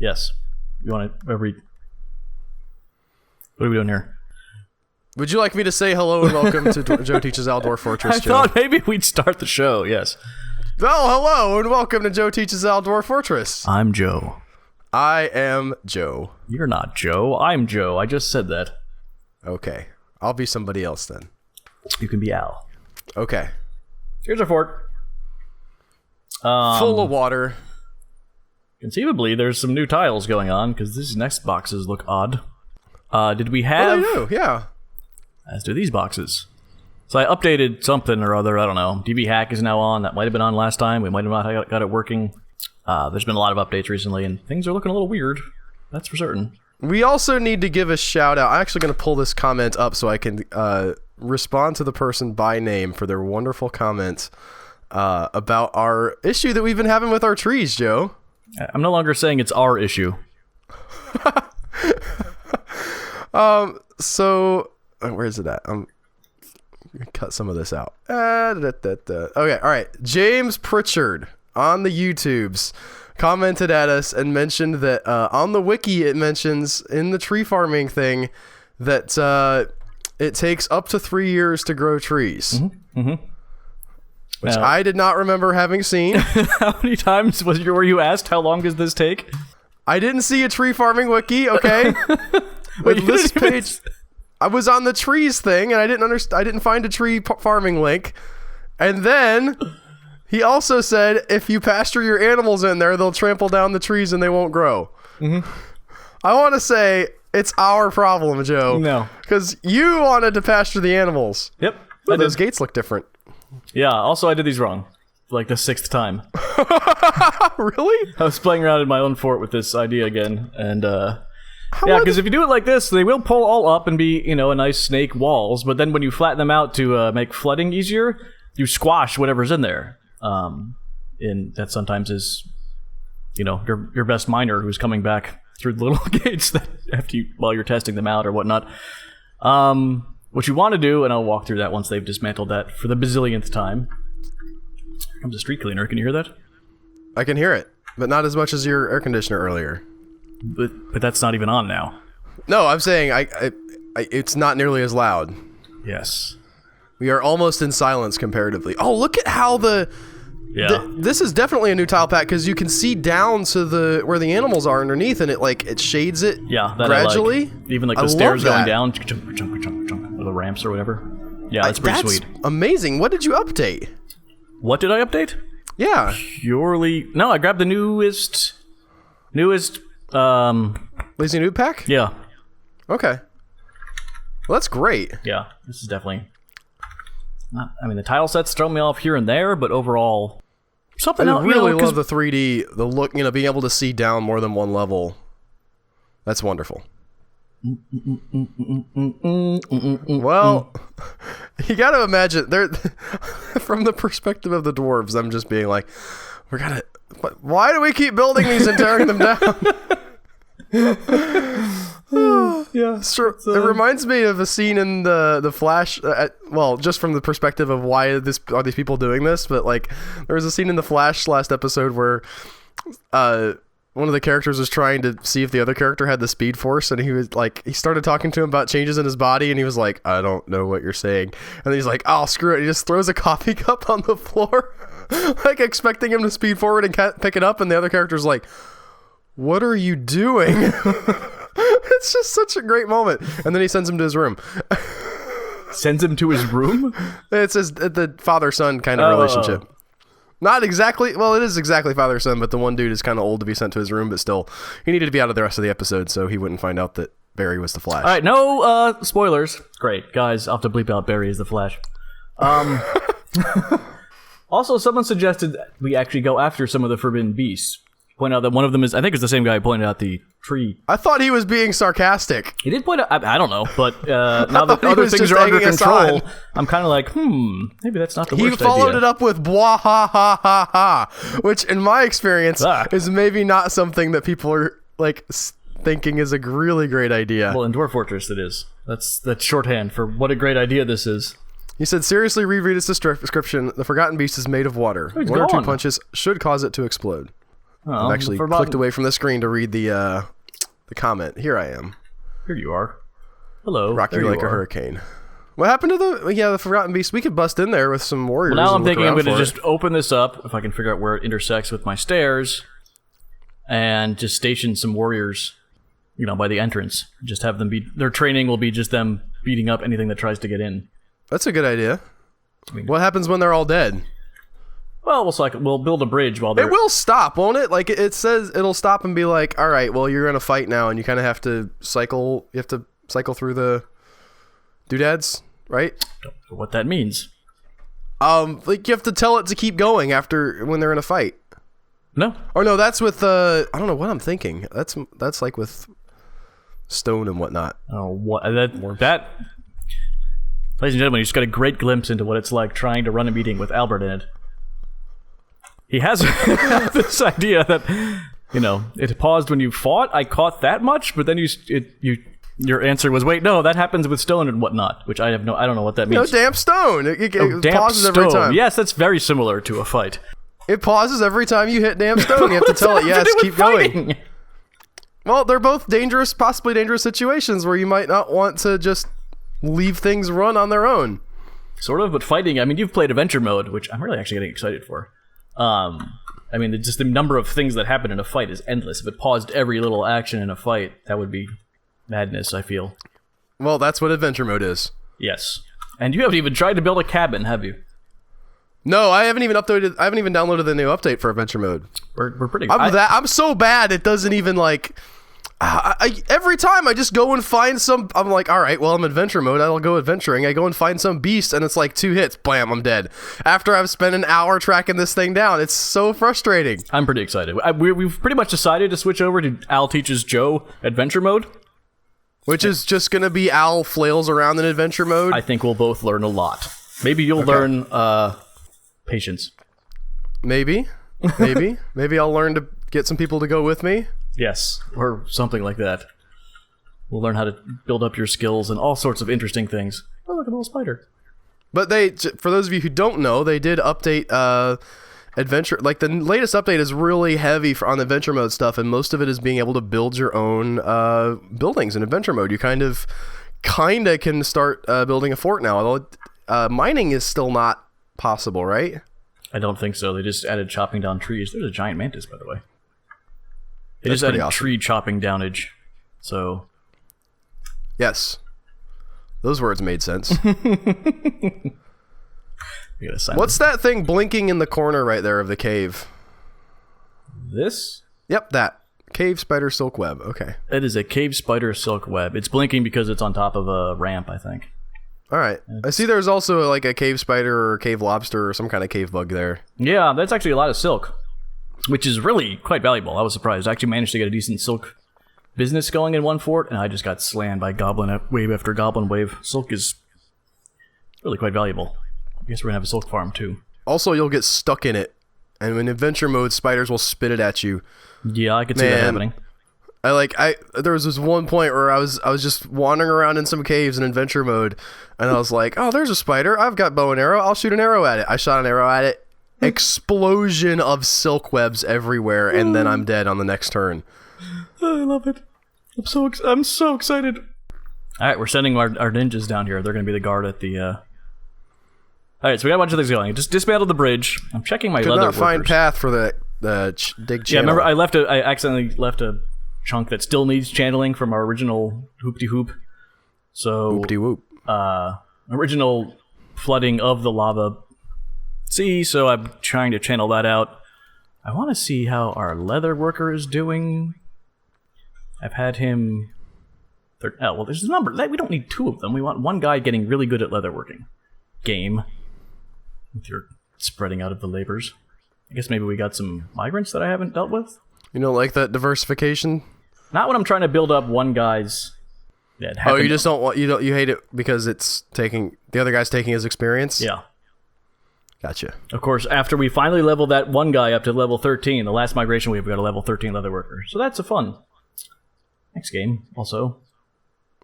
Yes. You want to read? What are we doing here? Would you like me to say hello and welcome to Joe Teaches Al Dwarf Fortress, Joe? I thought maybe we'd start the show, yes. Well, hello and welcome to Joe Teaches Al Dwarf Fortress. I'm Joe. I am Joe. You're not Joe. I'm Joe. I just said that. Okay. I'll be somebody else then. You can be Al. Okay. Here's our fort. Full of water. Conceivably, there's some new tiles going on, because these next boxes look odd. Did we have... Oh, they do, yeah. As do these boxes. So I updated something or other, I don't know. DB Hack is now on. That might have been on last time. We might have not got it working. There's been a lot of updates recently, and things are looking a little weird. That's for certain. We also need to give a shout out. I'm actually going to pull this comment up so I can respond to the person by name for their wonderful comments about our issue that we've been having with our trees, Joe. I'm no longer saying it's our issue. So... where is it at? I'm gonna cut some of this out. Okay, all right. James Pritchard on the YouTubes commented at us and mentioned that on the wiki it mentions in the tree farming thing that it takes up to 3 years to grow trees. Which I did not remember having seen. How many times were you asked how long does this take? I didn't see a tree farming wiki, okay? With this page... I was on the trees thing, and I didn't find a tree farming link. And then he also said, if you pasture your animals in there, they'll trample down the trees and they won't grow. I want to say it's our problem, Joe. No, because you wanted to pasture the animals. Yep, but those gates look different. Yeah. Also, I did these wrong, like the 6th time. Really? I was playing around in my own fort with this idea again, and yeah, because if you do it like this, they will pull all up and be, a nice snake walls. But then when you flatten them out to make flooding easier, you squash whatever's in there. And that sometimes is, your best miner who's coming back through the little gates that while you're testing them out or whatnot. What you want to do, and I'll walk through that once they've dismantled that for the bazillionth time. Here comes a street cleaner. Can you hear that? I can hear it, but not as much as your air conditioner earlier. But that's not even on now. No, I'm saying it's not nearly as loud. Yes. We are almost in silence comparatively. Oh, look at how this is definitely a new tile pack because you can see down to where the animals are underneath, and it shades it. Yeah, that gradually. I like. Even like the stairs going down, or the ramps or whatever. Yeah, that's pretty sweet. Amazing. What did you update? What did I update? Yeah. No, I grabbed the newest. Lazy Noob pack? Yeah. Okay. Well, that's great. Yeah, this is definitely the tile sets throw me off here and there, but overall something else. I really love the 3D, the look, being able to see down more than one level. That's wonderful. Well, you got to imagine from the perspective of the dwarves, I'm just being like, why do we keep building these and tearing them down? Yeah, sure. It reminds me of a scene in the Flash. Just from the perspective of why are these people doing this, but there was a scene in the Flash last episode where one of the characters was trying to see if the other character had the Speed Force, and he started talking to him about changes in his body, and he was like, I don't know what you're saying. And then he's like, oh, screw it. He just throws a coffee cup on the floor, expecting him to speed forward and pick it up, and the other character's like, what are you doing? It's just such a great moment. And then he sends him to his room. Sends him to his room? It's the father-son kind of relationship. Not exactly. Well, it is exactly father-son, but the one dude is kind of old to be sent to his room, but still, he needed to be out of the rest of the episode so he wouldn't find out that Barry was the Flash. All right, no spoilers. Great. Guys, I'll have to bleep out Barry is the Flash. Also, someone suggested we actually go after some of the forbidden beasts. Point out that one of them is, I think it's the same guy who pointed out the tree. I thought he was being sarcastic. He did point out, I don't know, but now that other things are under control, I'm kind of like, maybe that's not the worst idea. He followed it up with blah ha ha ha ha, which in my experience is maybe not something that people are thinking is a really great idea. Well, in Dwarf Fortress it is. That's shorthand for what a great idea this is. He said, seriously, reread its description. The Forgotten Beast is made of water. One or two punches should cause it to explode. Oh, I've actually clicked away from the screen to read the comment. Here I am. Here you are. Hello. Rock you like a hurricane. What happened to the Forgotten Beast? We could bust in there with some warriors. Well, now I'm thinking I'm going to just open this up, if I can figure out where it intersects with my stairs, and just station some warriors, by the entrance. Just have them their training will be just them beating up anything that tries to get in. That's a good idea. What happens when they're all dead? Well, we'll build a bridge while they're... It will stop, won't it? Like, it says it'll stop and be like, all right, well, you're going to fight now, and you kind of have to cycle through the doodads, right? Don't know what that means. Like, you have to tell it to keep going when they're in a fight. No. Or no, that's with, I don't know what I'm thinking. That's like with stone and whatnot. Oh, what? That... Ladies and gentlemen, you just got a great glimpse into what it's like trying to run a meeting with Albert in it. He has this idea that, it paused when you fought. I caught that much, but then your answer was, wait, no, that happens with stone and whatnot, which I don't know what that means. Damp stone. It damp pauses stone. every time. Yes, that's very similar to a fight. It pauses every time you hit damp stone. You have to tell it, yes, keep going. Well, they're both dangerous, possibly dangerous situations where you might not want to just leave things run on their own. Sort of, but fighting, you've played Adventure Mode, which I'm really actually getting excited for. Just the number of things that happen in a fight is endless. If it paused every little action in a fight, that would be madness, I feel. Well, that's what Adventure Mode is. Yes. And you haven't even tried to build a cabin, have you? No, I haven't even downloaded the new update for Adventure Mode. We're pretty good. I'm so bad, it doesn't even, like... every time I just go and find I'm like, all right, well, I'm Adventure Mode, I'll go adventuring. I go and find some beast, and it's like 2 hits, blam, I'm dead. After I've spent an hour tracking this thing down, it's so frustrating. I'm pretty excited. We've pretty much decided to switch over to Al Teaches Joe Adventure Mode. Which is just going to be Al flails around in Adventure Mode. I think we'll both learn a lot. Maybe you'll learn patience. Maybe I'll learn to get some people to go with me. Yes, or something like that. We'll learn how to build up your skills and all sorts of interesting things. Oh, look, a little spider. But for those of you who don't know, they did update Adventure. Like, the latest update is really heavy on Adventure Mode stuff, and most of it is being able to build your own buildings in Adventure Mode. You kind of can start building a fort now, although mining is still not possible, right? I don't think so. They just added chopping down trees. There's a giant mantis, by the way. They That's just added awesome. tree chopping downage. So. Yes. Those words made sense. What's that thing blinking in the corner right there of the cave? This? Yep, that. Cave spider silk web. Okay. It is a cave spider silk web. It's blinking because it's on top of a ramp, I think. All right. I see there's also like a cave spider or cave lobster or some kind of cave bug there. Yeah, that's actually a lot of silk, which is really quite valuable. I was surprised. I actually managed to get a decent silk business going in one fort, and I just got slammed by goblin wave after goblin wave. Silk is really quite valuable. I guess we're going to have a silk farm, too. Also, you'll get stuck in it, and in Adventure Mode, spiders will spit it at you. Yeah, I could see that happening. There was this one point where I was just wandering around in some caves in Adventure Mode, and I was like, oh, there's a spider. I've got bow and arrow. I'll shoot an arrow at it. I shot an arrow at it. Explosion of silk webs everywhere, and then I'm dead on the next turn. I love it. I'm so excited. All right, we're sending our ninjas down here. They're going to be the guard at the... All right, so we got a bunch of things going. Just dismantled the bridge. I'm checking my leather workers. Could not find workers. path for the dig channel. Yeah, remember I accidentally left a chunk that still needs channeling from our original hoop-de-hoop. So hoop-de-whoop. Original flooding of the lava sea, so I'm trying to channel that out. I want to see how our leather worker is doing. I've had him... there's a number. We don't need 2 of them. We want one guy getting really good at leatherworking. Game. With your spreading out of the labors. I guess maybe we got some migrants that I haven't dealt with. You don't like that diversification? Not when I'm trying to build up one guy's... Oh, you just don't want... You hate it because it's taking... The other guy's taking his experience? Yeah. Gotcha. Of course, after we finally level that one guy up to level 13, the last migration wave, we got a level 13 leatherworker. So that's a fun. Next game, also.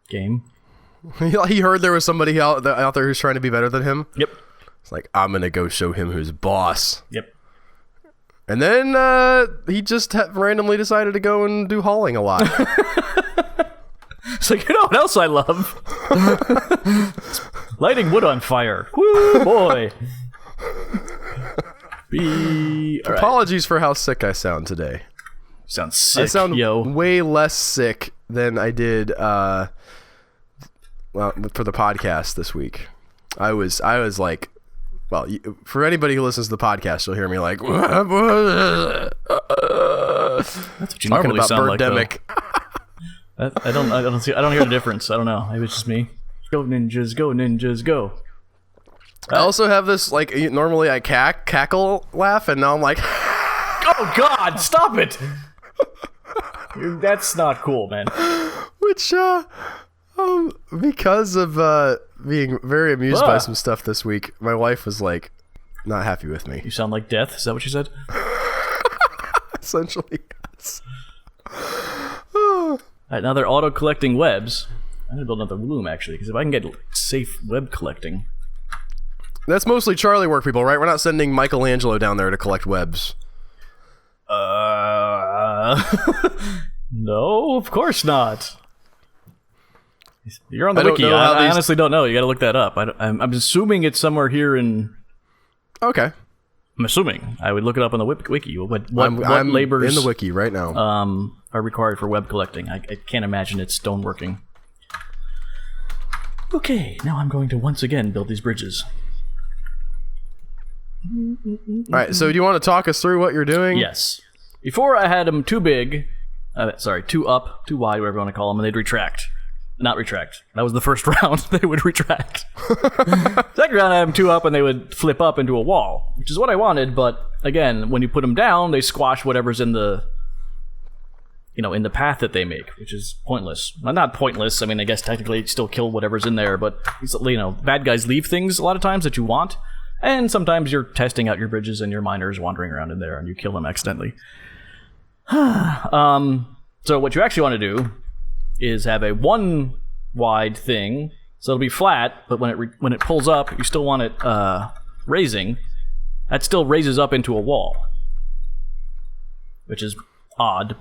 Game. He heard there was somebody out there who's trying to be better than him. Yep. It's like, I'm going to go show him who's boss. Yep. And then he just randomly decided to go and do hauling a lot. It's like, you know what else I love? Lighting wood on fire. Woo, boy. All right. Apologies for how sick I sound today. Sounds sick, I sound yo. way less sick than I did for the podcast this week. I was like, well, for anybody who listens to the podcast, you'll hear me like, That's what you normally sound like, though. Birdemic. I don't hear the difference. I don't know. Maybe it's just me. Go ninjas, go ninjas, go. I also have this, like, normally I cackle laugh, and now I'm like, oh God, stop it! That's not cool, man. Which, because of being very amused by some stuff this week, my wife was like, not happy with me. You sound like death. Is that what you said? Essentially, yes. All right, now they're auto-collecting webs. I'm gonna build another loom, actually, because if I can get safe web collecting. That's mostly Charlie work, people, right? We're not sending Michelangelo down there to collect webs. No, of course not. You're on the wiki. I honestly don't know. You gotta look that up. I'm assuming it's somewhere here in... Okay. I'm assuming. I would look it up on the wiki. What I'm labors in the wiki right now. Are required for web collecting. I can't imagine it's stoneworking. Okay, now I'm going to once again build these bridges. All right, so do you want to talk us through what you're doing? Yes. Before I had them too big, too up, too wide, whatever you want to call them, and they'd retract. Not retract. That was the first round. They would retract. Second round, I had them too up, and they would flip up into a wall, which is what I wanted. But again, when you put them down, they squash whatever's in the, in the path that they make, which is pointless. Well, not pointless. I mean, I guess technically still kill whatever's in there, but bad guys leave things a lot of times that you want, and sometimes you're testing out your bridges and your miners wandering around in there, and you kill them accidentally. So what you actually want to do is have a one wide thing, so it'll be flat, but when it pulls up, you still want it raising. That still raises up into a wall, which is odd,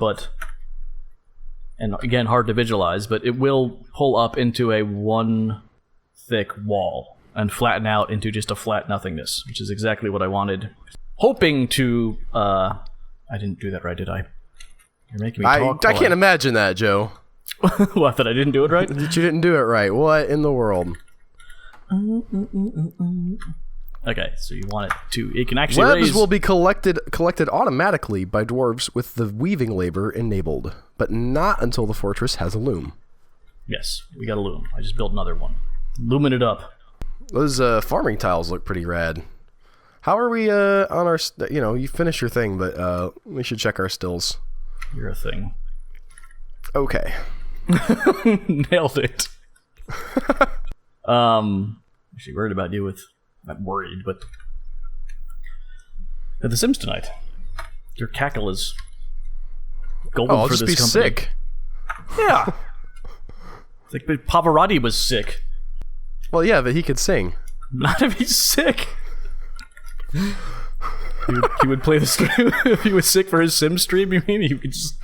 and again hard to visualize, but it will pull up into a one thick wall and flatten out into just a flat nothingness, which is exactly what I wanted. Hoping to I didn't do that right, did I? You're making me talk. I can't imagine that, Joe. What, that I didn't do it right? That you didn't do it right. What in the world? Okay, so you want it to... It can actually Webs will be collected automatically by dwarves with the weaving labor enabled, but not until the fortress has a loom. Yes, we got a loom. I just built another one. Looming it up. Those farming tiles look pretty rad. How are we on our... you finished your thing, but we should check our stills. You're a thing. Okay. Nailed it. Actually worried about you with... Not worried, but... At The Sims tonight. Your cackle is... golden I'll for just this be company. sick. Yeah. It's like Pavarotti was sick. Well, yeah, but he could sing. Not if he's sick. He would play the stream if he was sick for his Sim stream. You mean he could just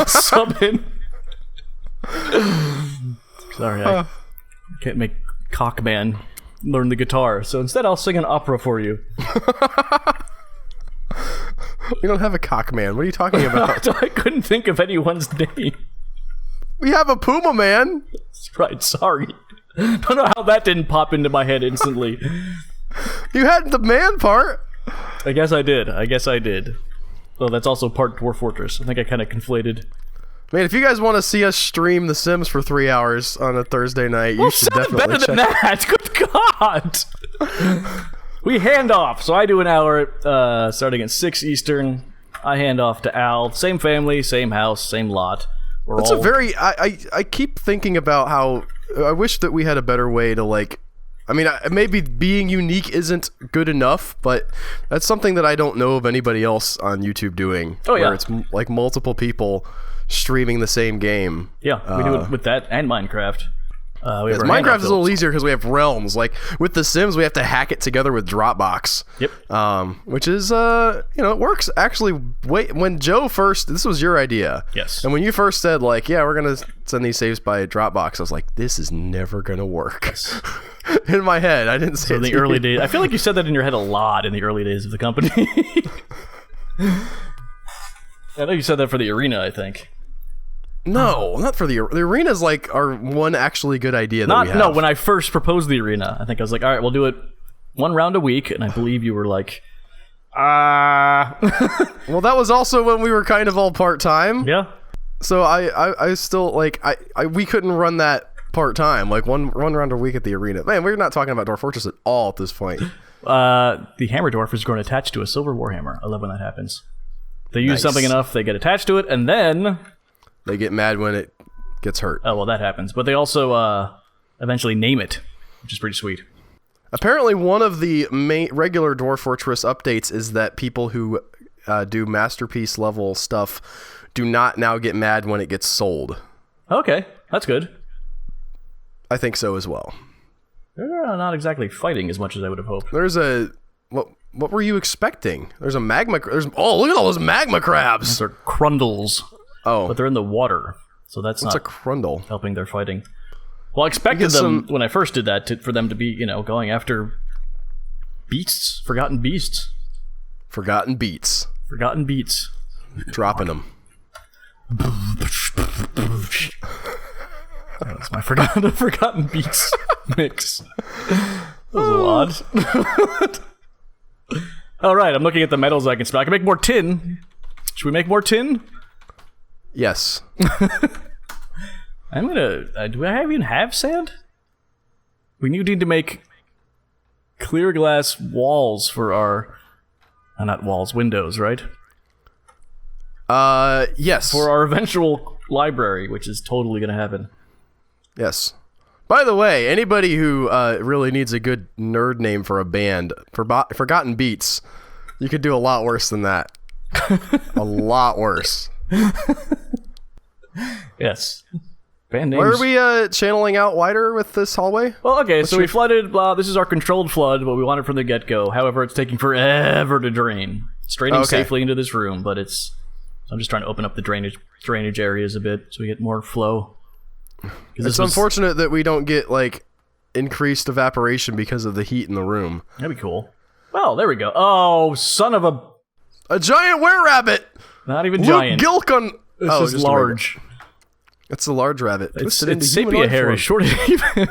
sub in? Sorry, I can't make Cockman learn the guitar, so instead I'll sing an opera for you. We don't have a Cockman. What are you talking about? I couldn't think of anyone's name. We have a Puma Man. That's right. Sorry. Don't know how that didn't pop into my head instantly. You had the man part. I guess I did. Well, that's also part Dwarf Fortress. I think I kind of conflated. Man, if you guys want to see us stream The Sims for 3 hours on a Thursday night, you should definitely better than that. Good God. We hand off. So I do an hour starting at 6 Eastern. I hand off to Al. Same family, same house, same lot. That's a very... I keep thinking about how... I wish that we had a better way to, like... I mean, maybe being unique isn't good enough, but that's something that I don't know of anybody else on YouTube doing. Oh, yeah. Where it's like multiple people streaming the same game. Yeah, we do it with that and Minecraft. Minecraft is a little easier because we have realms. Like with The Sims, we have to hack it together with Dropbox. Yep. Which is it works actually. When Joe first, this was your idea. Yes. And when you first said like, yeah, we're gonna send these saves by Dropbox, I was like, this is never gonna work. Yes. In my head, I didn't say so in the early days. I feel like you said that in your head a lot in the early days of the company. I know you said that for the arena, I think. No, not for the arena's like our one actually good idea that we have. No, when I first proposed the arena, I think I was like, all right, we'll do it one round a week, and I believe you were like, Well, that was also when we were kind of all part-time. Yeah. So I still, like, we couldn't run that part-time, like one round a week at the arena. Man, we're not talking about Dwarf Fortress at all at this point. The Hammer Dwarf is grown attached to a silver warhammer. I love when that happens. They use something enough, they get attached to it, and then... They get mad when it gets hurt. Oh, well, that happens. But they also eventually name it, which is pretty sweet. Apparently, one of the regular Dwarf Fortress updates is that people who do Masterpiece level stuff do not now get mad when it gets sold. Okay, that's good. I think so as well. They're not exactly fighting as much as I would have hoped. There's a... What were you expecting? There's a magma... Oh, look at all those magma crabs! They're crundles. Oh. But they're in the water, so that's What's not a crundle? helping their fighting. Well, I expected them, when I first did that, for them to be, going after beasts, forgotten beasts. Forgotten beats. Forgotten beats. Dropping them. That's my forgotten beats mix. That was a lot. All right, I'm looking at the metals I can spell. I can make more tin. Should we make more tin? Yes. I'm gonna... do I even have sand? We need to make clear glass walls for our... not walls, windows, right? Yes. For our eventual library, which is totally gonna happen. Yes. By the way, anybody who really needs a good nerd name for a band, Forgotten Beats, you could do a lot worse than that. A lot worse. Yes. Band names. Where are we channeling out wider with this hallway? Well, okay, so we flooded, this is our controlled flood, what we wanted from the get-go. However, it's taking forever to drain. It's draining safely into this room, but so I'm just trying to open up the drainage areas a bit so we get more flow. It's unfortunate that we don't get, like, increased evaporation because of the heat in the room. That'd be cool. Well, there we go. Oh, son of a... A giant wererabbit! Not even Luke giant. Gilk on... It's just large. It's a large rabbit. Its sepia hair is short even.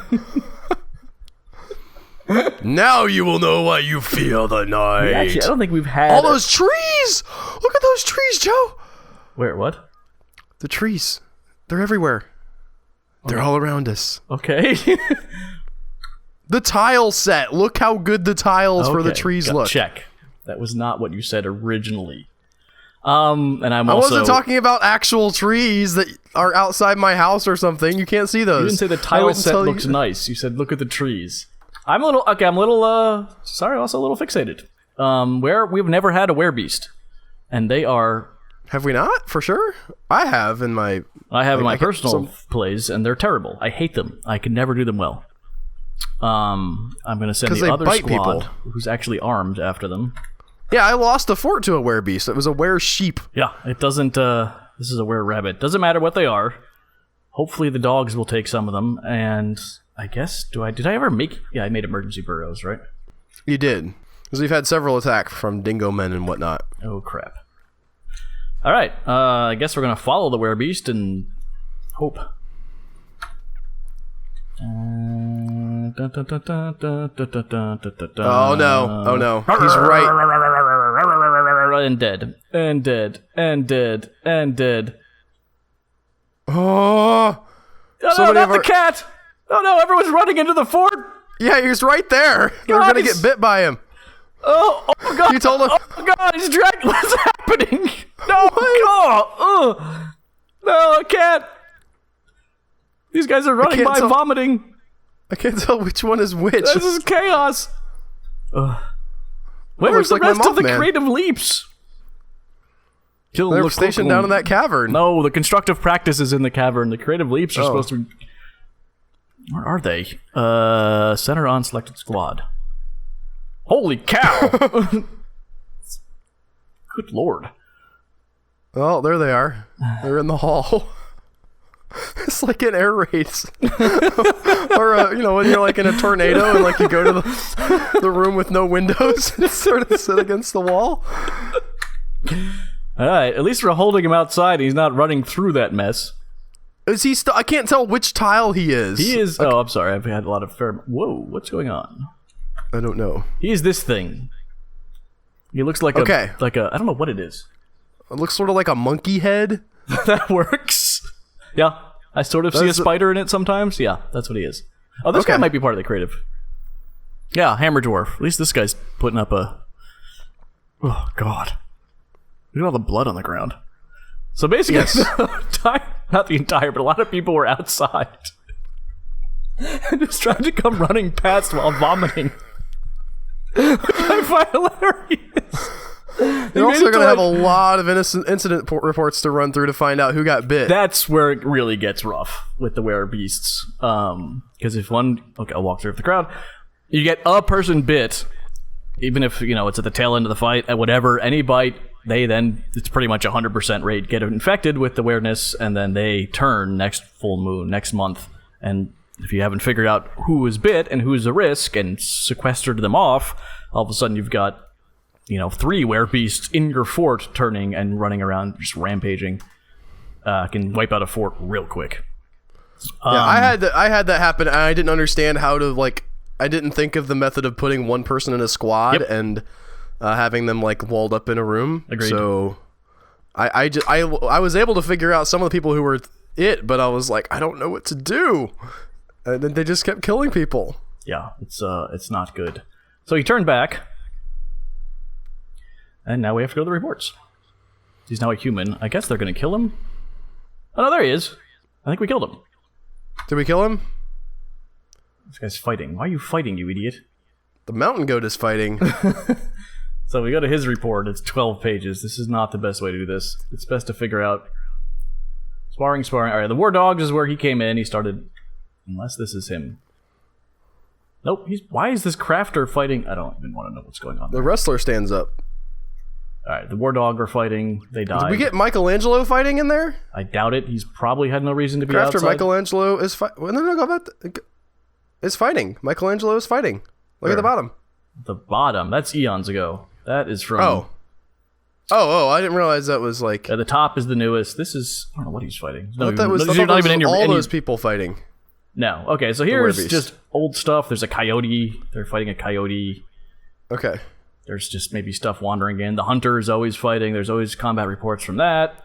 Now you will know why you fear the night. Actually, I don't think we've had... All those trees! Look at those trees, Joe! Where, what? The trees. They're everywhere. They're all around us. Okay. The tile set. Look how good the tiles for the trees look. Check. That was not what you said originally. And I wasn't talking about actual trees that are outside my house or something. You can't see those. You didn't say the tile set looks nice. You said look at the sorry, I'm a little fixated. We've never had a werebeast. And they are... Have we not? For sure? I have in my personal plays, and they're terrible. I hate them. I can never do them well. I'm going to send the other squad, who's actually armed, after them. Yeah, I lost a fort to a werebeast. It was a were-sheep. Yeah, it doesn't... this is a were-rabbit. Doesn't matter what they are. Hopefully the dogs will take some of them, and I guess... Did I ever make... Yeah, I made emergency burrows, right? You did. Because we've had several attacks from dingo men and whatnot. Oh, crap. Alright, I guess we're going to follow the werebeast and hope. Oh no, oh no. He's right. And dead. And dead. And dead. And dead. Oh! Oh no, not the cat! Oh no, everyone's running into the fort! Yeah, he's right there. We're gonna get bit by him. Oh god! You told him. Oh god, he's dragging. What's happening? No, god! No, I can't. These guys are running by vomiting. I can't tell which one is which. This is chaos. Where's the rest of the creative leaps? They're stationed down in that cavern. No, the constructive practice is in the cavern. The creative leaps are supposed to be... Where are they? Center on selected squad. Holy cow! Good lord. Well, there they are. They're in the hall. It's like an air race. Or, when you're like in a tornado and like you go to the room with no windows and sort of sit against the wall. Alright, at least we're holding him outside. He's not running through that mess. Is he still? I can't tell which tile he is. He is. Okay. Oh, I'm sorry. I've had a lot of Whoa, what's going on? I don't know. He is this thing. He looks like okay. I don't know what it is. It looks sort of like a monkey head. That works. Yeah, I sort of see a spider in it sometimes. Yeah, that's what he is. Oh, this guy might be part of the creative. Yeah, Hammer Dwarf. At least this guy's putting up a... Oh, God. Look at all the blood on the ground. So basically, yes. Not the entire, but a lot of people were outside. And just trying to come running past while vomiting. Which I find hilarious. You're also going to have a lot of incident reports to run through to find out who got bit. That's where it really gets rough with the Werebeasts. Because if one... Okay, I'll walk through the crowd. You get a person bit, even if, it's at the tail end of the fight, at whatever, any bite... it's pretty much 100% rate, get infected with the awareness, and then they turn next full moon, next month. And if you haven't figured out who was bit and who's a risk and sequestered them off, all of a sudden you've got, 3 werebeasts in your fort turning and running around, just rampaging. Can wipe out a fort real quick. Yeah, I had that happen, and I didn't understand how to, I didn't think of the method of putting one person in a squad and... having them walled up in a room. Agreed. So I was able to figure out some of the people who were it, but I was like, I don't know what to do. And then they just kept killing people. Yeah, it's not good. So he turned back, and now we have to go to the reports. He's now a human. I guess they're going to kill him. Oh no, there he is. I think we killed him. Did we kill him? This guy's fighting. Why are you fighting, you idiot? The mountain goat is fighting. So we go to his report. It's 12 pages. This is not the best way to do this. It's best to figure out... Sparring. All right, the War Dogs is where he came in. He started... Unless this is him. Nope. Why is this crafter fighting? I don't even want to know what's going on there. The wrestler stands up. All right, the War Dog are fighting. They died. Did we get Michelangelo fighting in there? I doubt it. He's probably had no reason to be Crafter outside. Michelangelo is fighting. No, go back. Is fighting. Michelangelo is fighting. Look at the bottom. The bottom. That's eons ago. That is from... Oh, I didn't realize that was the top is the newest. This is... I don't know what he's fighting. Those people fighting. No. Okay, so here's just old stuff. There's a coyote. They're fighting a coyote. Okay. There's just maybe stuff wandering in. The hunter is always fighting. There's always combat reports from that.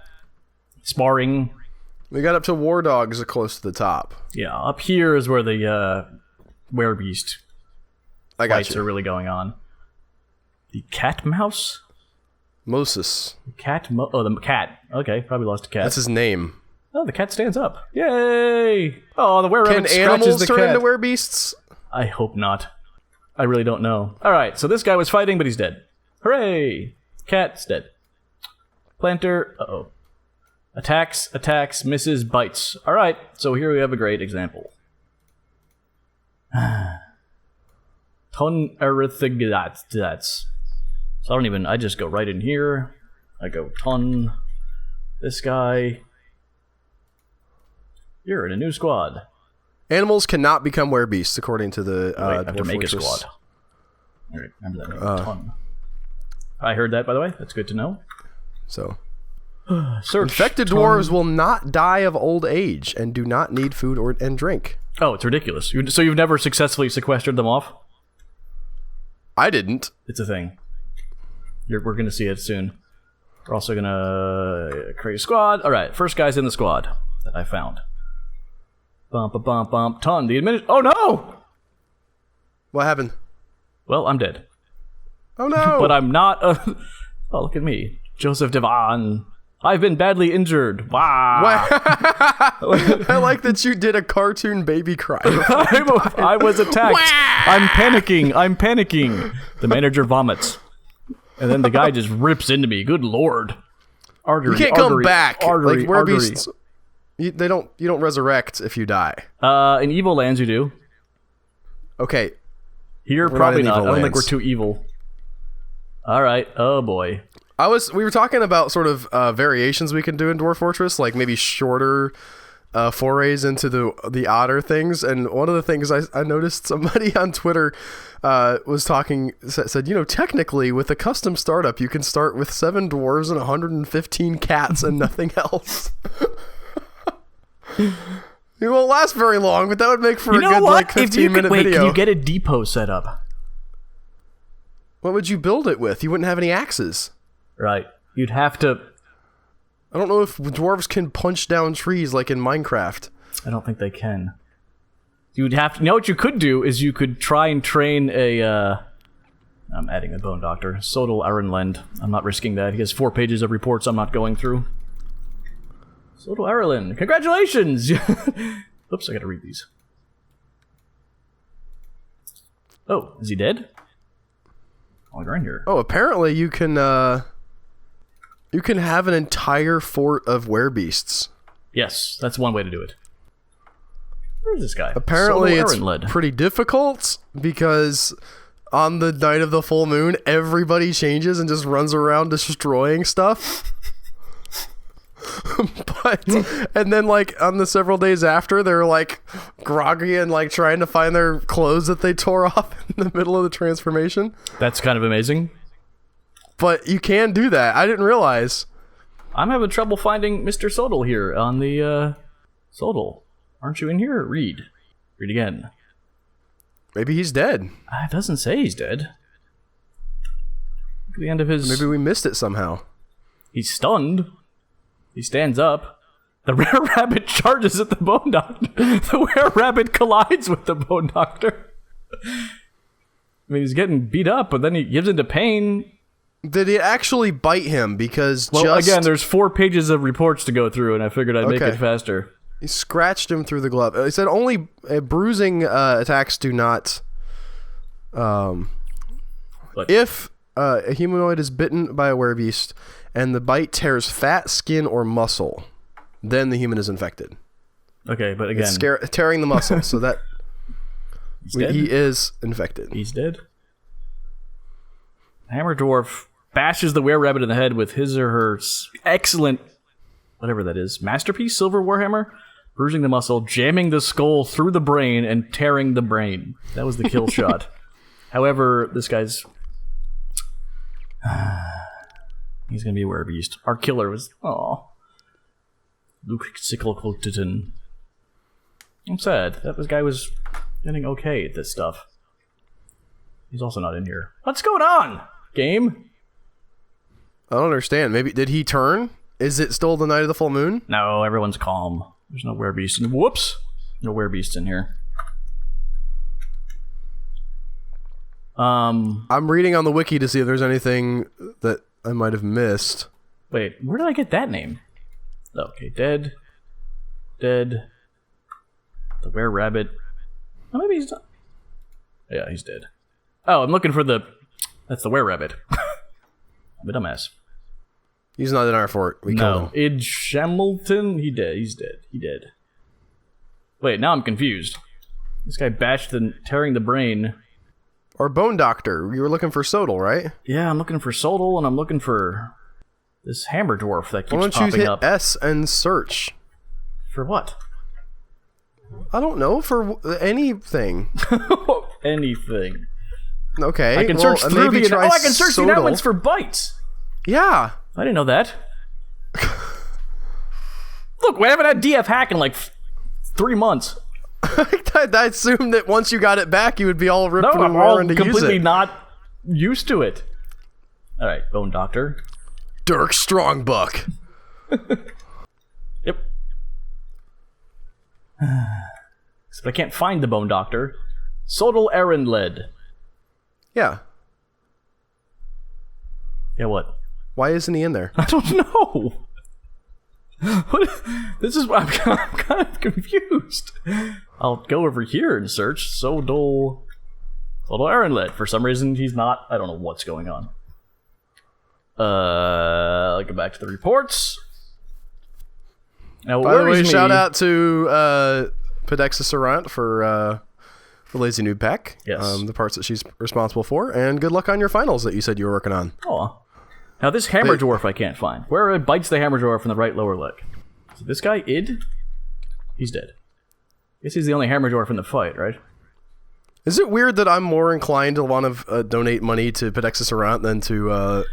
Sparring. We got up to War Dogs close to the top. Yeah, up here is where the Werebeast fights are really going on. The cat mouse? Moses. The cat. Okay, probably lost a cat. That's his name. Oh, the cat stands up. Yay! Oh, the Wererabbit scratches the cat. Can animals turn into werebeasts? I hope not. I really don't know. Alright, so this guy was fighting, but he's dead. Hooray! Cat's dead. Planter, Attacks, misses, bites. Alright, so here we have a great example. Ton erithigats. So I just go right in here. I go ton. This guy. You're in a new squad. Animals cannot become werebeasts, according to the I have to Dwarf make Fortress. a squad. Alright, remember that. Ton. I heard that, by the way. That's good to know. So, search infected dwarves will not die of old age and do not need food and drink. Oh, it's ridiculous. So you've never successfully sequestered them off? I didn't. It's a thing. We're going to see it soon. We're also going to create a squad. All right, first guy's in the squad that I found. Bump. Ton. Oh, no! What happened? Well, I'm dead. Oh, no! But I'm not a... Oh, look at me. Joseph Devon. I've been badly injured. Wow. I like that you did a cartoon baby cry. I was attacked. I'm panicking. The manager vomits. And then the guy just rips into me. Good lord. Artery, you can't come back. Artery. You don't resurrect if you die. In evil lands, you do. Okay. Here, probably not. I don't think we're too evil. All right. Oh boy. We were talking about sort of variations we can do in Dwarf Fortress, like maybe shorter forays into the odder things. And one of the things I noticed somebody on Twitter was talking, said, technically with a custom startup, you can start with 7 dwarves and 115 cats and nothing else. It won't last very long, but that would make for a good like 15-minute video. Can you get a depot set up? What would you build it with? You wouldn't have any axes. Right. You'd have to... I don't know if dwarves can punch down trees like in Minecraft. I don't think they can. You'd have to... You know what you could do is you could try and train a... I'm adding a bone doctor. Sodal Arenlend. I'm not risking that. He has 4 pages of reports I'm not going through. Sodal Arenlend. Congratulations! Oops, I gotta read these. Oh, is he dead? Oh, you're in here. Oh, apparently you can have an entire fort of werebeasts. Yes, that's one way to do it. Where's this guy? Apparently it's pretty difficult because on the night of the full moon, everybody changes and just runs around destroying stuff. And then like on the several days after, they're like groggy and like trying to find their clothes that they tore off in the middle of the transformation. That's kind of amazing. But you can do that. I didn't realize. I'm having trouble finding Mr. Sodal here on the Sodal. Aren't you in here? Read again. Maybe he's dead. It doesn't say he's dead. Look at the end of his... Maybe we missed it somehow. He's stunned. He stands up. The Wererabbit charges at the Bone Doctor. The Wererabbit collides with the Bone Doctor. I mean, he's getting beat up, but then he gives into pain. Did it actually bite him? Because again, there's 4 pages of reports to go through, and I figured I'd make it faster. He scratched him through the glove. He said only bruising attacks do not... if a humanoid is bitten by a werebeast and the bite tears fat, skin, or muscle, then the human is infected. Okay, but again... It's tearing the muscle, so that... He is infected. He's dead. Hammer Dwarf bashes the Wererabbit in the head with his or her excellent... whatever that is. Masterpiece Silver Warhammer? Bruising the muscle, jamming the skull through the brain, and tearing the brain. That was the kill shot. However, this guy's... he's gonna be a werebeast. Our killer was... Aw. Luke Sicklecotiton. I'm sad. That guy was getting okay at this stuff. He's also not in here. What's going on, game? I don't understand. Maybe... Did he turn? Is it still the night of the full moon? No, everyone's calm. There's no werebeast. Whoops! No werebeast in here. I'm reading on the wiki to see if there's anything that I might have missed. Wait, where did I get that name? Okay, dead. The Wererabbit. Oh, maybe he's not. Yeah, he's dead. Oh, I'm looking for the... That's the Wererabbit. I'm a dumbass. He's not in our fort. We killed him. Id Shamilton? He dead. He's dead. He dead. Wait, now I'm confused. This guy bashed tearing the brain. Or Bone Doctor. You were looking for Sodal, right? Yeah, I'm looking for Sodal, and I'm looking for this Hammer Dwarf that keeps popping up. Why don't you hit S and search? For what? I don't know. For anything. Anything. Okay. I can search through the... Oh, I can search the announcements for bites. Yeah. I didn't know that. Look, we haven't had DF hack in like 3 months. I assumed that once you got it back, you would be all ripped and roaring to use it. I'm completely not used to it. All right, Bone Doctor. Dirk Strongbuck. Yep. But I can't find the Bone Doctor. Sodal Arenled. Yeah. Yeah, what? Why isn't he in there? I don't know. What? This is why I'm kind of confused. I'll go over here and search Sodal Arenled. For some reason, he's not. I don't know what's going on. I'll go back to the reports. Now, By the way, worries me- shout out to Pedexa Serant for the Lazy Noob Pack. Yes. The parts that she's responsible for. And good luck on your finals that you said you were working on. Aw. Now, this hammer dwarf I can't find. Where it bites the hammer dwarf in the right lower leg. So this guy, Id? He's dead. Guess he's the only hammer dwarf in the fight, right? Is it weird that I'm more inclined to want to donate money to Pedexa Serant than to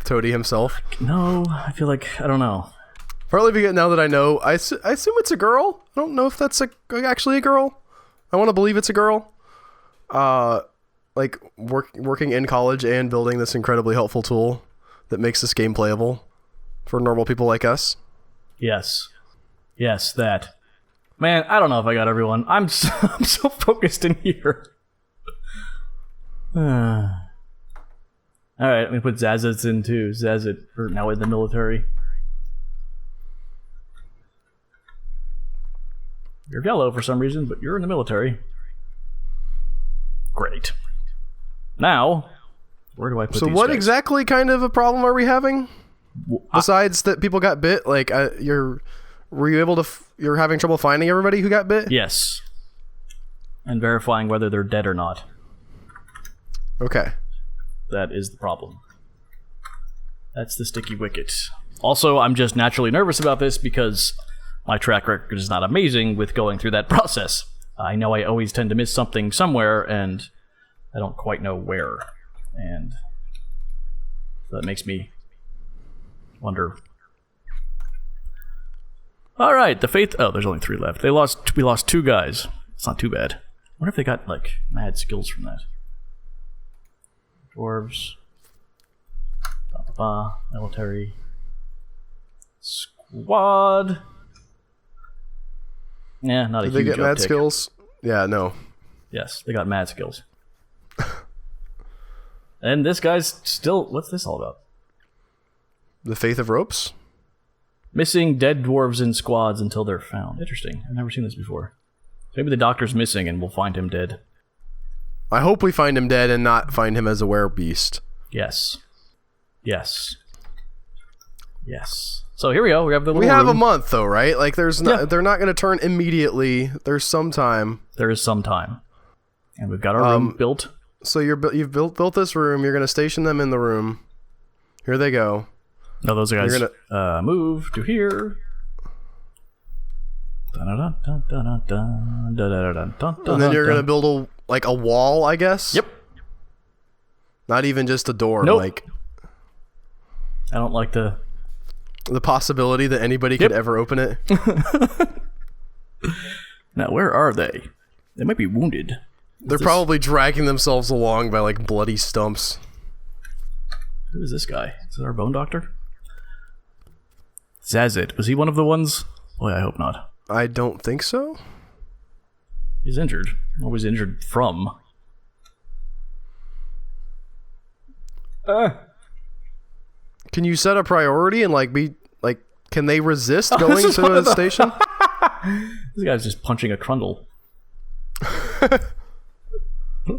Toady himself? No, I feel like, I don't know. Partly because now that I know, I assume it's a girl. I don't know if that's actually a girl. I want to believe it's a girl. Like working in college and building this incredibly helpful tool that makes this game playable for normal people like us. Yes. Yes, that. Man, I don't know if I got everyone. I'm so focused in here. Alright, let me put Zazits in too. Zazit, for now in the military. You're yellow for some reason, but you're in the military. Great. Now, where do I put these So what guys? exactly kind of a problem are we having? Besides that people got bit, like were you able to? You're having trouble finding everybody who got bit? Yes. And verifying whether they're dead or not. Okay. That is the problem. That's the sticky wicket. Also, I'm just naturally nervous about this because my track record is not amazing with going through that process. I know I always tend to miss something somewhere, and I don't quite know where. And that makes me wonder. Alright, the faith... Oh, there's only 3 left. We lost 2 guys. It's not too bad. I wonder if they got, like, mad skills from that. Dwarves. Military. Squad. Yeah, not a Did they huge get mad uptick. skills? Yeah, no. Yes, they got mad skills. And this guy's still... What's this all about? The Faith of Ropes? Missing dead dwarves in squads until they're found. Interesting. I've never seen this before. Maybe the doctor's missing and we'll find him dead. I hope we find him dead and not find him as a werebeast. Yes. Yes. Yes. So here we go. We have the little We have a room. month though, right? Like there's Yeah. they're not going to turn immediately. There's some time. There is some time. And we've got our room built. So you've built this room. You're going to station them in the room. Here they go. No, those guys You're move to here. And then you're going to build a wall, I guess? Yep. Not even just a door. Nope. Like I don't like the possibility that anybody could ever open it. Now, where are they? They might be wounded. They're probably dragging themselves along by like bloody stumps. Who is this guy? Is it our bone doctor? Zazit. Was he one of the ones? Boy, I hope not. I don't think so. He's injured. What was injured from? Can you set a priority and can they resist going is to one a of the- station? This guy's just punching a crundle.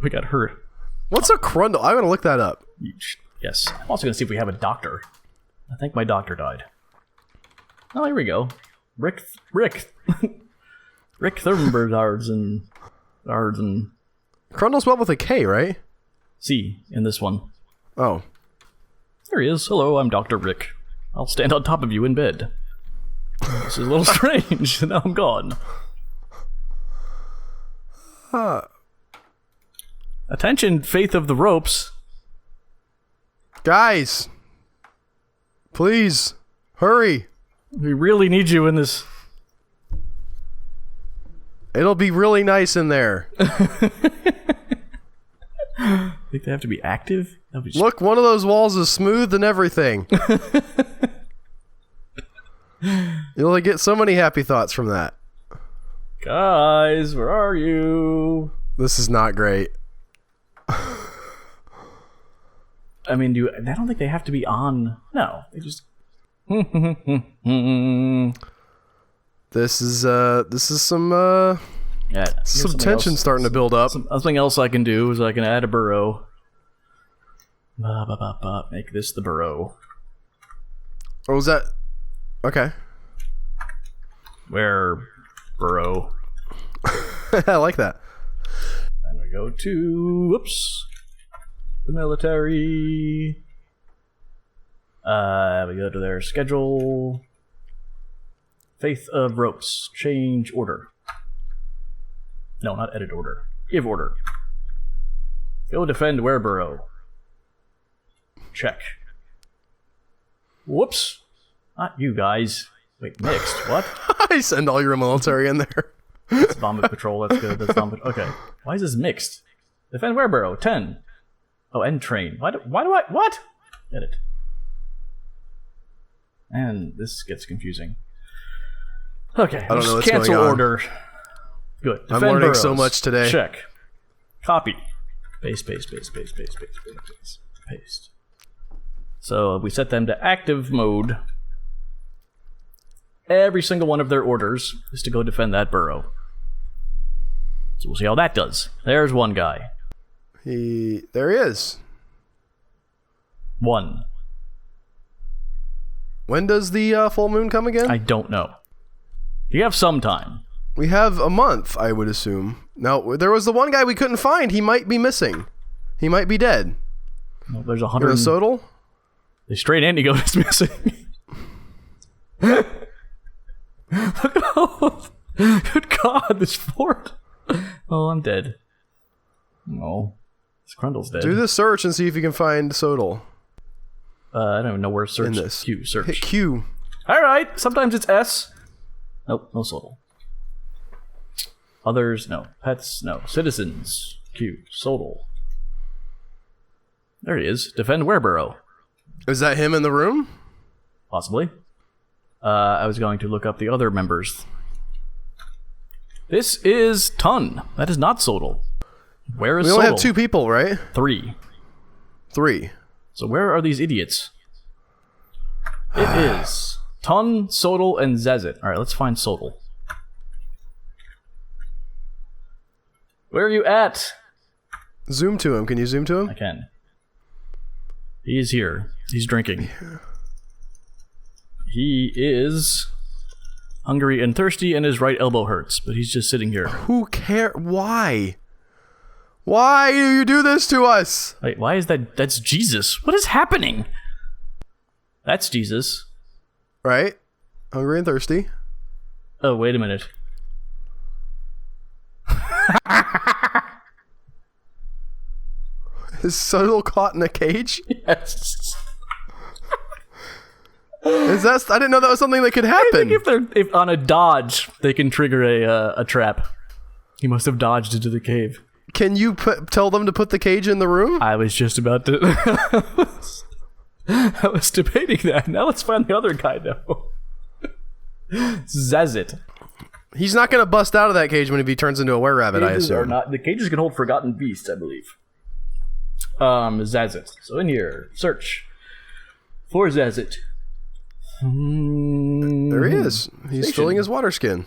We got hurt. What's a crundle? I'm gonna look that up. Yes. I'm also going to see if we have a doctor. I think my doctor died. Oh, here we go. Rick Thurmberdards and Crundle's spelled with a K, right? C in this one. Oh. There he is. Hello, I'm Dr. Rick. I'll stand on top of you in bed. This is a little strange. Now I'm gone. Attention, Faith of the Ropes. Guys, please hurry. We really need you in this. It'll be really nice in there. I think they have to be active. That'd be Look, one of those walls is smooth and everything. You'll get so many happy thoughts from that. Guys, where are you? This is not great. I mean, I don't think they have to be on. No, they just. This is some Yeah, some tension starting to build up. Something else I can do is I can add a burrow. Make this the burrow. Oh, was that okay? Where burrow. I like that. And we go to the military. We go to their schedule. Faith of ropes. Change order. No, not edit order. Give order. Go defend Wereborough. Check. Whoops. Not you guys. Wait, mixed. What? I send all your military in there. That's Vomit Patrol. That's good. That's Vomit. Okay. Why is this mixed? Defend Wereborough. 10. Oh, end train. Why do I... What? Edit. And this gets confusing. Okay. I don't know what's cancel going on. order. Good. I'm Defend learning boroughs. so much today. Check. Copy. Paste. So we set them to active mode. Every single one of their orders is to go defend that borough. So we'll see how that does. There's one guy. There he is. One. When does the full moon come again? I don't know. You have some time. We have a month, I would assume. Now, there was the one guy we couldn't find. He might be missing. He might be dead. Well, there's 100. Minnesota? The straight antidote is missing. Look at all. Good God, this fort. Oh, I'm dead. No. This Grundle's dead. Do the search and see if you can find Sodal. I don't even know where search. In this. Q, search. Hit Q. Alright, sometimes it's S. Nope, no Sodal. Others, no. Pets, no. Citizens, Q. Sodal. There he is. Defend Wereborough. Is that him in the room? Possibly. I was going to look up the other members. This is Tun. That is not Sodal. Where is We Sodal? only have 2 people, right? 3. 3. So where are these idiots? It is Tun, Sodal, and Zezit. Alright, let's find Sodal. Where are you at? Zoom to him. Can you zoom to him? I can. He is here. He's drinking. He is hungry and thirsty, and his right elbow hurts, but he's just sitting here. Who cares? Why? Why do you do this to us? Wait, why is that? That's Jesus. What is happening? That's Jesus. Right? Hungry and thirsty. Oh, wait a minute. Is Sodal caught in a cage? Yes. Is that? I didn't know that was something that could I happen. think if on a dodge, they can trigger a trap. He must have dodged into the cave. Can you tell them to put the cage in the room? I was just about to... I was debating that. Now let's find the other guy, though. Zezit. He's not going to bust out of that cage when he turns into a wererabbit, I Cages are assume. not, the cages can hold forgotten beasts, I believe. Zezit. So in here, search for Zezit. There he is. He's Station. filling his water skin.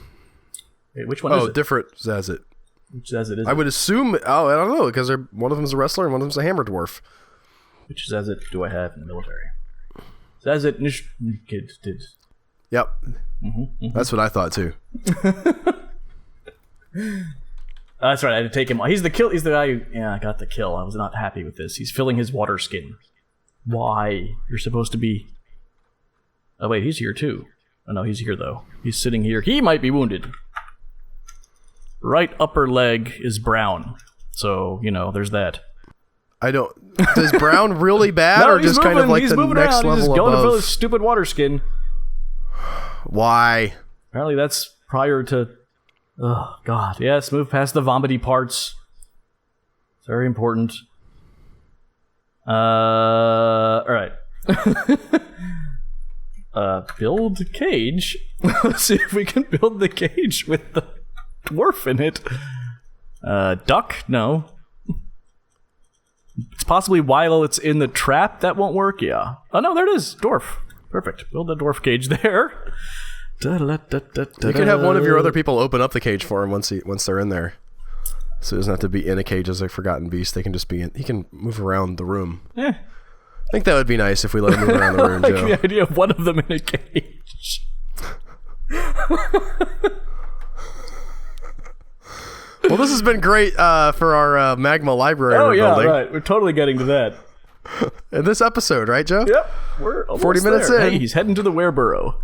Wait, which one is it? Different Zazit. Which Zezit is I it? would assume... Oh, I don't know, because one of them's a wrestler and one of them's a hammer dwarf. Which Zezit do I have in the military? Zezit Kid did. Yep. That's what I thought, too. That's right, I had to take him. He's the guy who... Yeah, I got the kill. I was not happy with this. He's filling his water skin. Why? You're supposed to be... Oh, wait, he's here, too. Oh, no, he's here, though. He's sitting here. He might be wounded. Right upper leg is brown. So, there's that. I don't... Is Brown really bad, No, or he's just kind of like he's the moving next around. level He's just going to fill above? his stupid water skin. Why? Apparently that's prior to... Oh, God. Yes, move past the vomity parts. It's very important. Alright. Build cage? Let's see if we can build the cage with the dwarf in it. Duck? No. It's possibly while it's in the trap that won't work? Yeah. Oh, no, there it is. Dwarf. Perfect. Build the dwarf cage there. You could have one of your other people open up the cage for him once they're in there. So he doesn't have to be in a cage as a forgotten beast. They can just be in... He can move around the room. Yeah. I think that would be nice if we let him move around the room, I like Joe. the idea of one of them in a cage. Well, this has been great for our magma library Oh we're yeah, building. right. We're totally getting to that. In this episode, right, Joe? Yep. We're almost 40 minutes there. in. Hey, he's heading to the Wereburrow.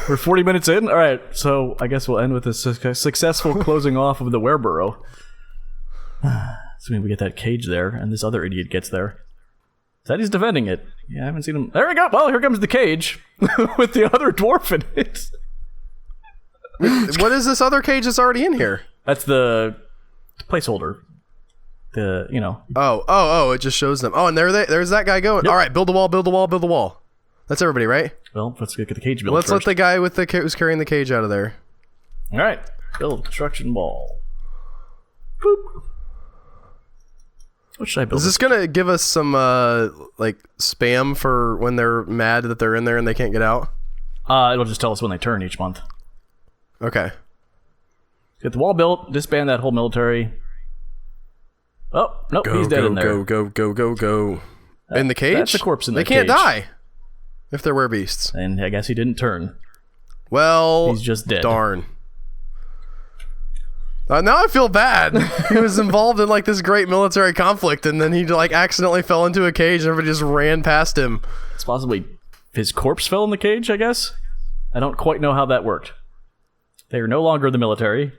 We're 40 minutes in. All right. So I guess we'll end with a successful closing off of the Wereburrow. So we get that cage there, and this other idiot gets there. Said he's defending it. Yeah, I haven't seen him. There we go. Well, here comes the cage with the other dwarf in it. What is this other cage that's already in here? That's the placeholder. Oh, it just shows them. Oh, and there's that guy going. Yep. All right, build the wall, build the wall, build the wall. That's everybody, right? Well, let's get the cage built Let's first. let the guy with who's carrying the cage out of there. All right. Build construction wall. Boop. What should I build? Is this gonna give us some like spam for when they're mad that they're in there and they can't get out? It'll just tell us when they turn each month. Okay. Get the wall built. Disband that whole military. Oh, nope, he's dead in there. Go. In the cage? That's a corpse in the cage. They can't cage. die if they're werebeasts. And I guess he didn't turn. Well, He's just dead. Darn. Now I feel bad. He was involved in like this great military conflict, and then he like accidentally fell into a cage, and everybody just ran past him. It's possibly his corpse fell in the cage, I guess? I don't quite know how that worked. They are no longer in the military,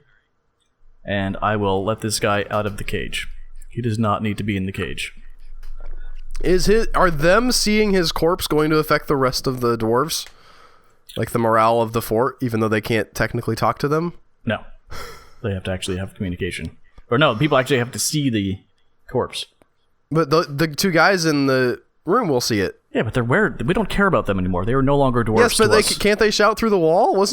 and I will let this guy out of the cage. He does not need to be in the cage. Are them seeing his corpse going to affect the rest of the dwarves? Like the morale of the fort, even though they can't technically talk to them? No. They have to actually have communication. Or no, people actually have to see the corpse. But the two guys in the room will see it. Yeah, but we don't care about them anymore. They are no longer dwarves. Yes, but to us. can't they shout through the wall?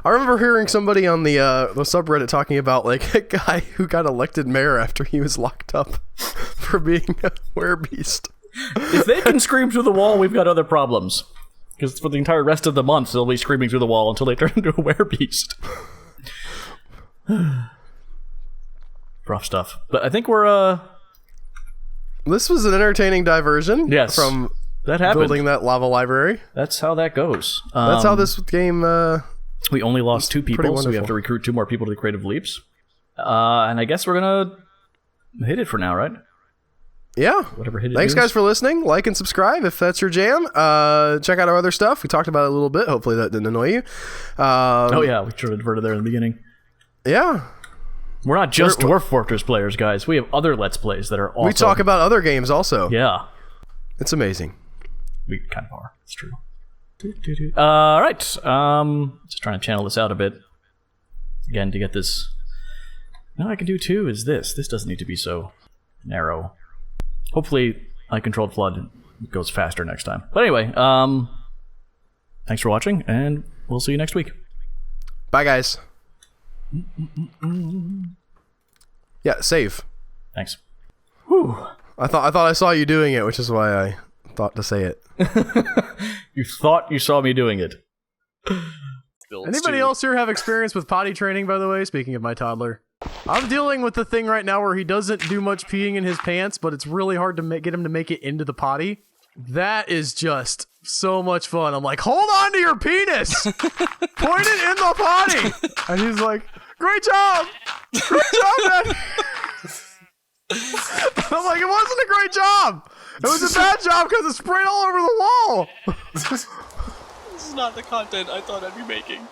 I remember hearing somebody on the subreddit talking about like a guy who got elected mayor after he was locked up for being a werebeast. If they can scream through the wall, we've got other problems. Because for the entire rest of the month, they'll be screaming through the wall until they turn into a werebeast. Rough stuff. But I think we're This was an entertaining diversion. Yes, from that happened. building that lava library. That's how that goes. That's how this game. We only lost 2 people, so we have wonderful. to recruit 2 more people to the Creative Leaps. And I guess we're gonna hit it for now, right? Yeah. Whatever hit it Thanks, is. guys, for listening. Like and subscribe if that's your jam. Check out our other stuff. We talked about it a little bit. Hopefully that didn't annoy you. Oh yeah, we should have adverted there in the beginning. Yeah. We're not just Dwarf Fortress players, guys. We have other Let's Plays that are awesome. We talk about other games also. Yeah. It's amazing. We kind of are. It's true. All right. Just trying to channel this out a bit. Again, to get this... Now I can do too is this. This doesn't need to be so narrow. Hopefully, Uncontrolled Flood goes faster next time. But anyway, thanks for watching, and we'll see you next week. Bye, guys. Yeah, save. Thanks. Whew. I thought I saw you doing it, which is why I thought to say it. You thought you saw me doing it. Anybody else here have experience with potty training, by the way? Speaking of my toddler. I'm dealing with the thing right now where he doesn't do much peeing in his pants, but it's really hard to get him to make it into the potty. That is just so much fun. I'm like, hold on to your penis! Point it in the potty! And he's like, great job! Great job, man! I'm like, it wasn't a great job! It was a bad job because it sprayed all over the wall! This is not the content I thought I'd be making.